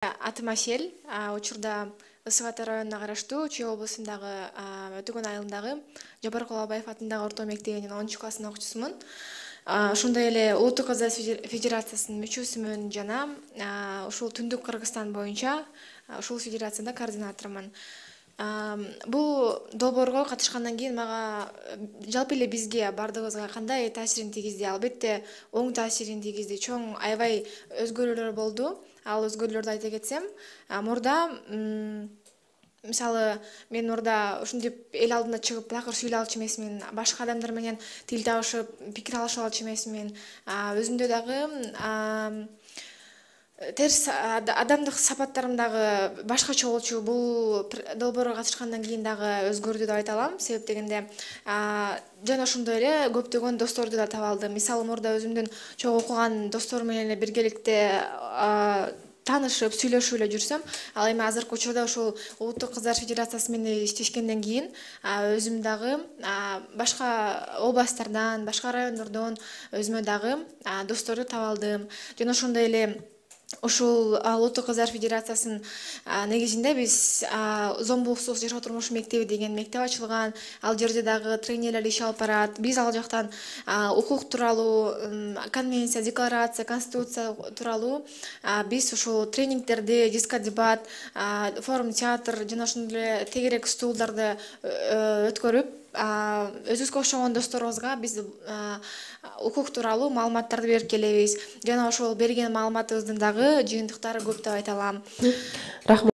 Атым Асел, учурда Ысык Ата районуна караштуу Чүй облусундагы Өтөгөн айылындагы Жапар Кулабаев атындагы орто мектебинин 10 класстын окуучусумун. Ошондой эле Улуттук Кыргыз Федерациясынын мүчөсүмүн жана ушул Түндүк Кыргызстан боюнча ушул федерацияда координаторумун. Бул долбоорго катышкандан кийин мага жалпы эле бизге бардыгыбызга кандай таасирин тийгизди? Албетте оң таасирин тийгизди. Чоң аябай өзгөрүүлөр болду. Ал өзгөрүүлөрдү айта кетсем, мурда мисалы мен мурда ушинтип эл алдына чыгып такыр сүйлөй алчу эмесмин, башка адамдар менен тил табышып, пикир алыша алчу эмесмин. Өзүмдө дагы терс адамдык сапаттарым дагы башкача болчу. Бул долбоорго катышкандан кийин дагы өзгөрдү деп айта алам. Себеп дегенде жана ошондой эле көптөгөн досторду да таба алдым. Мисалы мурда өзүмдүн чогуу окуган досторум менен эле биргеликте таанышып, сүйлөшүп эле жүрсөм, ал эми азыркы учурда ушул Улуттук Кыздар Федерациясы менен иштешкенден кийин өзүм дагы башка областтардан, башка райондордон өзүмө дагы досторду таба алдым. Жана ошондой эле ушул Улуттук Кыздар Федерациясынын негизинде биз Зомбулуксуз жашоо турмушу мектеби деген мектеп ачылган. Ал жерде дагы тренерлер иш алып барат. Биз ал жактан укук тууралуу, конвенция, декларация, конституция тууралуу биз ушул тренингтерди, дискодебат, форум театр жана ошондой эле тегерек стуулдарды өткөрүп, өзүбүзгө окшогон досторубузга биз укук тууралуу маалыматтарды берип келебиз. Жана ошол берген маалыматыбыздын дагы жыйынтыктары көп деп айта алам. Рахмат.